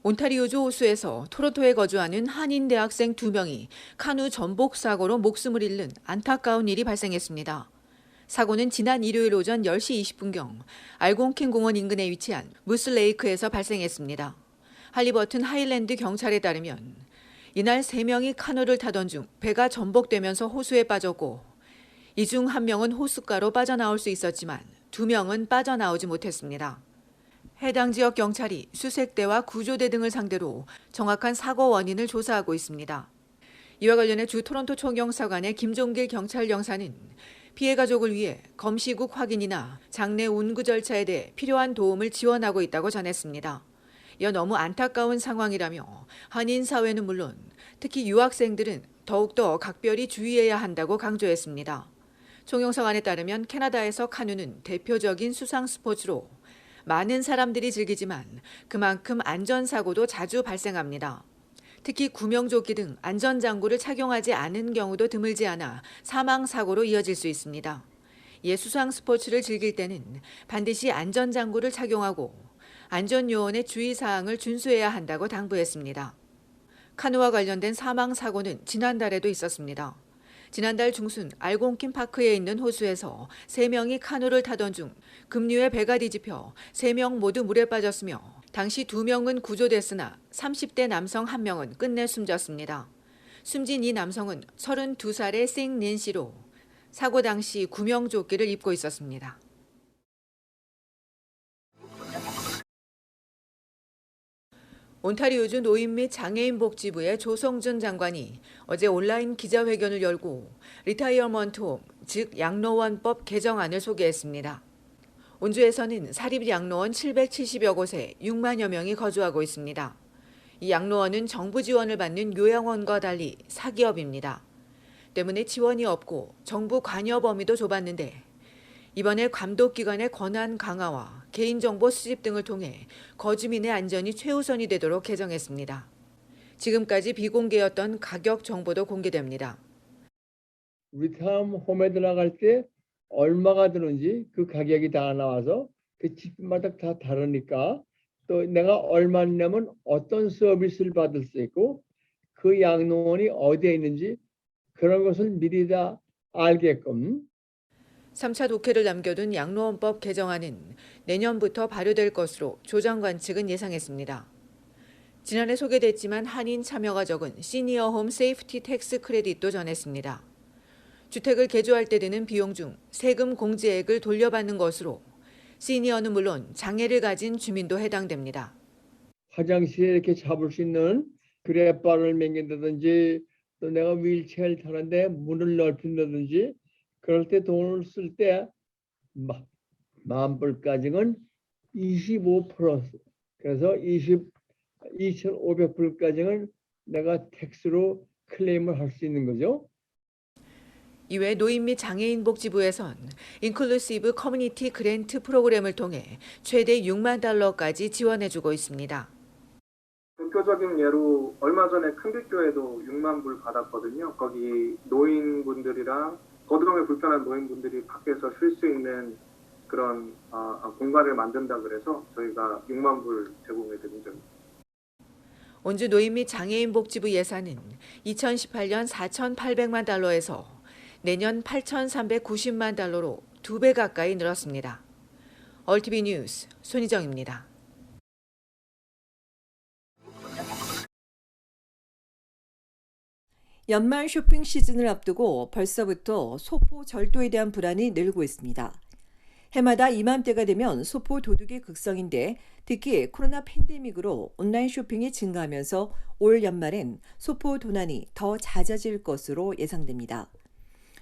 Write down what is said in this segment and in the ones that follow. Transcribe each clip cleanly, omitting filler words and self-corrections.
온타리오주 호수에서 토론토에 거주하는 한인 대학생 2명이 카누 전복 사고로 목숨을 잃는 안타까운 일이 발생했습니다. 사고는 지난 일요일 오전 10시 20분경 알곤킨 공원 인근에 위치한 무스레이크에서 발생했습니다. 할리버튼 하일랜드 경찰에 따르면 이날 3명이 카누를 타던 중 배가 전복되면서 호수에 빠졌고 이 중 1명은 호숫가로 빠져나올 수 있었지만 2명은 빠져나오지 못했습니다. 해당 지역 경찰이 수색대와 구조대 등을 상대로 정확한 사고 원인을 조사하고 있습니다. 이와 관련해 주 토론토 총경사관의 김종길 경찰영사는 피해 가족을 위해 검시국 확인이나 장례 운구 절차에 대해 필요한 도움을 지원하고 있다고 전했습니다. 이어 너무 안타까운 상황이라며 한인 사회는 물론 특히 유학생들은 더욱더 각별히 주의해야 한다고 강조했습니다. 총경사관에 따르면 캐나다에서 카누는 대표적인 수상 스포츠로 많은 사람들이 즐기지만 그만큼 안전사고도 자주 발생합니다. 특히 구명조끼 등 안전장구를 착용하지 않은 경우도 드물지 않아 사망사고로 이어질 수 있습니다. 이에 수상 스포츠를 즐길 때는 반드시 안전장구를 착용하고 안전요원의 주의사항을 준수해야 한다고 당부했습니다. 카누와 관련된 사망사고는 지난달에도 있었습니다. 지난달 중순 알곤킨 파크에 있는 호수에서 3명이 카누를 타던 중 급류에 배가 뒤집혀 3명 모두 물에 빠졌으며 당시 2명은 구조됐으나 30대 남성 1명은 끝내 숨졌습니다. 숨진 이 남성은 32살의 생 낸시로 사고 당시 구명조끼를 입고 있었습니다. 온타리오주 노인 및 장애인 복지부의 조성준 장관이 어제 온라인 기자회견을 열고 리타이어먼트 홈, 즉 양로원법 개정안을 소개했습니다. 온주에서는 사립 양로원 770여 곳에 6만여 명이 거주하고 있습니다. 이 양로원은 정부 지원을 받는 요양원과 달리 사기업입니다. 때문에 지원이 없고 정부 관여 범위도 좁았는데 이번에 감독기관의 권한 강화와 개인정보 수집 등을 통해 거주민의 안전이 최우선이 되도록 개정했습니다. 지금까지 비공개였던 가격 정보도 공개됩니다. 리타이엄 홈에 들어갈 때 얼마가 드는지 그 가격이 다 나와서 그 집마다 다 다르니까 또 내가 얼마 내면 어떤 서비스를 받을 수 있고 그 양로원이 어디에 있는지 그런 것을 미리 다 알게끔 3차 독해를 남겨둔 양로원법 개정안은 내년부터 발효될 것으로 조 장관 측은 예상했습니다. 지난해 소개됐지만 한인 참여가 적은 시니어 홈 세이프티 텍스 크레딧도 전했습니다. 주택을 개조할 때 드는 비용 중 세금 공제액을 돌려받는 것으로 시니어는 물론 장애를 가진 주민도 해당됩니다. 화장실에 이렇게 잡을 수 있는 그랩바를 매긴다든지 또 내가 휠체어를 타는데 문을 넓힌다든지 그럴 때 돈을 쓸 때 $10,000까지는 25% 그래서 2,500불까지는 내가 텍스로 클레임을 할 수 있는 거죠. 이외 노인 및 장애인 복지부에선 인클루시브 커뮤니티 그랜트 프로그램을 통해 최대 $60,000까지 지원해주고 있습니다. 대표적인 예로 얼마 전에 큰빛교회도 6만 불 받았거든요. 거기 노인분들이랑 거동에 불편한 노인분들이 밖에서 쉴 수 있는 그런 공간을 만든다 그래서 저희가 6만 불 제공해 드린 적입니다. 온주 노인 및 장애인 복지부 예산은 2018년 $4,800만 달러에서 내년 $8,390만 달러로 2배 가까이 늘었습니다. 얼티비 뉴스 손희정입니다. 연말 쇼핑 시즌을 앞두고 벌써부터 소포 절도에 대한 불안이 늘고 있습니다. 해마다 이맘때가 되면 소포 도둑의 극성인데 특히 코로나 팬데믹으로 온라인 쇼핑이 증가하면서 올 연말엔 소포 도난이 더 잦아질 것으로 예상됩니다.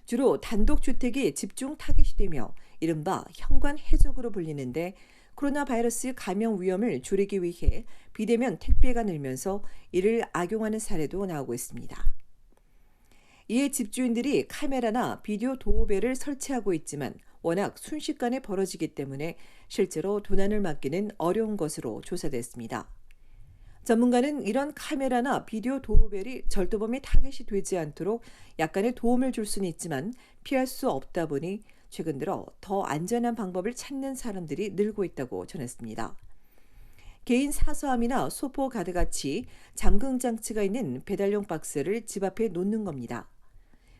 주로 단독주택이 집중 타깃이 되며 이른바 현관 해적으로 불리는데 코로나 바이러스 감염 위험을 줄이기 위해 비대면 택배가 늘면서 이를 악용하는 사례도 나오고 있습니다. 이에 집주인들이 카메라나 비디오 도어벨을 설치하고 있지만 워낙 순식간에 벌어지기 때문에 실제로 도난을 막기는 어려운 것으로 조사됐습니다. 전문가는 이런 카메라나 비디오 도어벨이 절도범의 타겟이 되지 않도록 약간의 도움을 줄 수는 있지만 피할 수 없다 보니 최근 들어 더 안전한 방법을 찾는 사람들이 늘고 있다고 전했습니다. 개인 사서함이나 소포 가드같이 잠금 장치가 있는 배달용 박스를 집 앞에 놓는 겁니다.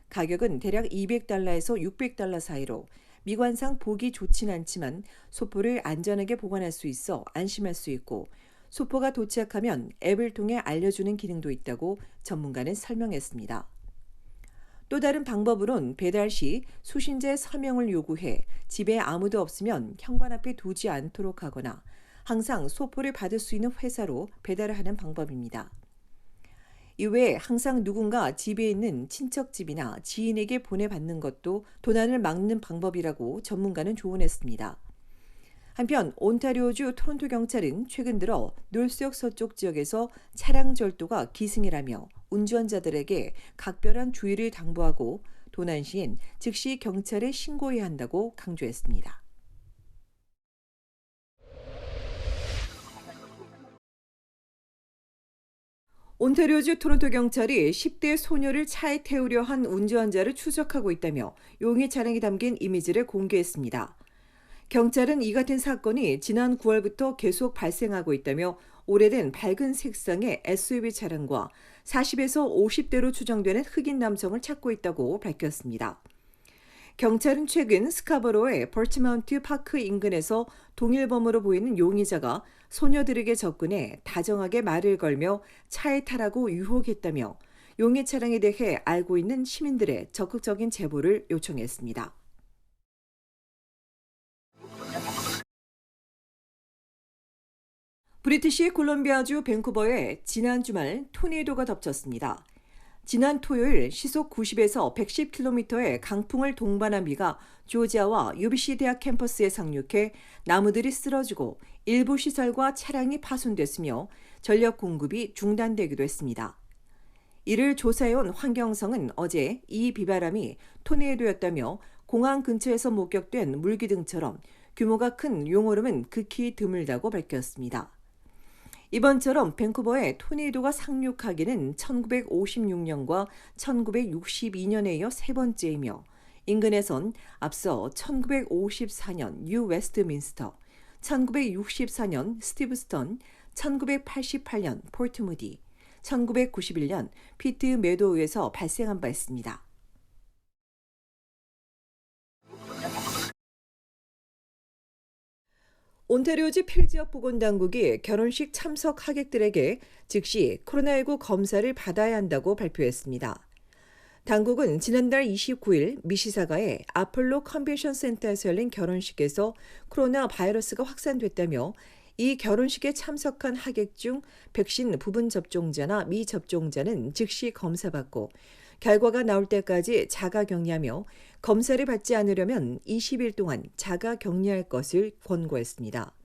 가격은 대략 $200에서 $600 사이로 미관상 보기 좋진 않지만 소포를 안전하게 보관할 수 있어 안심할 수 있고 소포가 도착하면 앱을 통해 알려주는 기능도 있다고 전문가는 설명했습니다. 또 다른 방법으론 배달 시 수신자의 서명을 요구해 집에 아무도 없으면 현관 앞에 두지 않도록 하거나 항상 소포를 받을 수 있는 회사로 배달을 하는 방법입니다. 이외에 항상 누군가 집에 있는 친척집이나 지인에게 보내받는 것도 도난을 막는 방법이라고 전문가는 조언했습니다. 한편 온타리오주 토론토 경찰은 최근 들어 놀수역 서쪽 지역에서 차량 절도가 기승이라며 운전자들에게 각별한 주의를 당부하고 도난 시엔 즉시 경찰에 신고해야 한다고 강조했습니다. 온타리오주 토론토 경찰이 10대 소녀를 차에 태우려 한 운전자를 추적하고 있다며 용의 차량이 담긴 이미지를 공개했습니다. 경찰은 이 같은 사건이 지난 9월부터 계속 발생하고 있다며 오래된 밝은 색상의 SUV 차량과 40에서 50대로 추정되는 흑인 남성을 찾고 있다고 밝혔습니다. 경찰은 최근 스카버로의 벌치마운트 파크 인근에서 동일범으로 보이는 용의자가 소녀들에게 접근해 다정하게 말을 걸며 차에 타라고 유혹했다며 용의 차량에 대해 알고 있는 시민들의 적극적인 제보를 요청했습니다. 브리티시 콜롬비아주 밴쿠버에 지난 주말 토네이도가 덮쳤습니다. 지난 토요일 시속 90에서 110km의 강풍을 동반한 비가 조지아와 UBC 대학 캠퍼스에 상륙해 나무들이 쓰러지고 일부 시설과 차량이 파손됐으며 전력 공급이 중단되기도 했습니다. 이를 조사해온 환경성은 어제 이 비바람이 토네이도였다며 공항 근처에서 목격된 물기둥처럼 규모가 큰 용오름은 극히 드물다고 밝혔습니다. 이번처럼 밴쿠버에 토네이도가 상륙하기는 1956년과 1962년에 이어 세 번째이며 인근에선 앞서 1954년 뉴 웨스트민스터, 1964년 스티브스턴, 1988년 포트무디, 1991년 피트 메도우에서 발생한 바 있습니다. 온타리오주 필지역 보건당국이 결혼식 참석 하객들에게 즉시 코로나19 검사를 받아야 한다고 발표했습니다. 당국은 지난달 29일 미시사가의 아폴로 컨벤션 센터에서 열린 결혼식에서 코로나 바이러스가 확산됐다며 이 결혼식에 참석한 하객 중 백신 부분 접종자나 미접종자는 즉시 검사받고 결과가 나올 때까지 자가 격리하며 검사를 받지 않으려면 20일 동안 자가 격리할 것을 권고했습니다.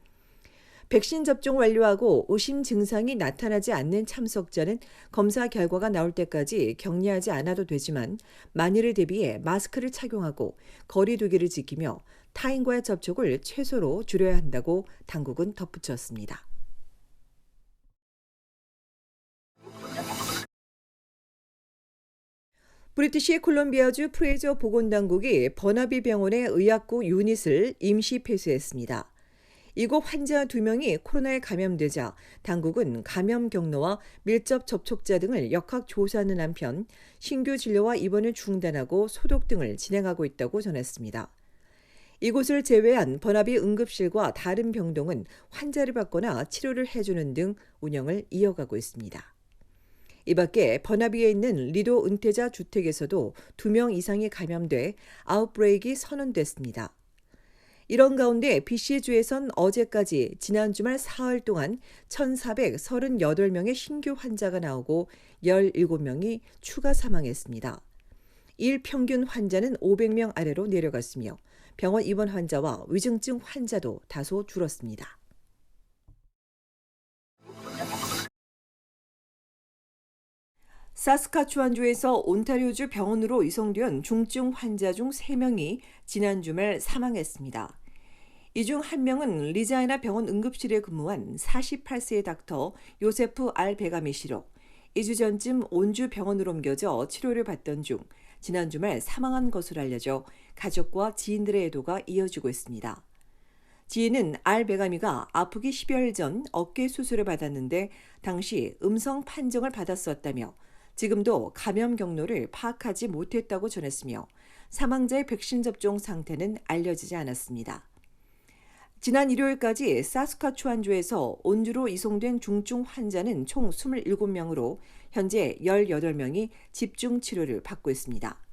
백신 접종 완료하고 의심 증상이 나타나지 않는 참석자는 검사 결과가 나올 때까지 격리하지 않아도 되지만 만일을 대비해 마스크를 착용하고 거리 두기를 지키며 타인과의 접촉을 최소로 줄여야 한다고 당국은 덧붙였습니다. 브리티시 콜롬비아주 프레이저 보건당국이 버나비 병원의 의약구 유닛을 임시 폐쇄했습니다. 이곳 환자 2명이 코로나에 감염되자 당국은 감염 경로와 밀접 접촉자 등을 역학 조사하는 한편 신규 진료와 입원을 중단하고 소독 등을 진행하고 있다고 전했습니다. 이곳을 제외한 버나비 응급실과 다른 병동은 환자를 받거나 치료를 해주는 등 운영을 이어가고 있습니다. 이 밖에 버나비에 있는 리도 은퇴자 주택에서도 2명 이상이 감염돼 아웃브레이크가 선언됐습니다. 이런 가운데 BC주에선 어제까지 지난 주말 사흘 동안 1,438명의 신규 환자가 나오고 17명이 추가 사망했습니다. 일 평균 환자는 500명 아래로 내려갔으며 병원 입원 환자와 위중증 환자도 다소 줄었습니다. 사스카추완주에서 온타리오주 병원으로 이송된 중증 환자 중 3명이 지난 주말 사망했습니다. 이 중 1명은 리자이나 병원 응급실에 근무한 48세의 닥터 요세프 알 베가미 씨로 2주 전쯤 온주 병원으로 옮겨져 치료를 받던 중 지난 주말 사망한 것으로 알려져 가족과 지인들의 애도가 이어지고 있습니다. 지인은 알 베가미가 아프기 10여일 전 어깨 수술을 받았는데 당시 음성 판정을 받았었다며 지금도 감염 경로를 파악하지 못했다고 전했으며 사망자의 백신 접종 상태는 알려지지 않았습니다. 지난 일요일까지 사스카추완주에서 온주로 이송된 중증 환자는 총 27명으로 현재 18명이 집중 치료를 받고 있습니다.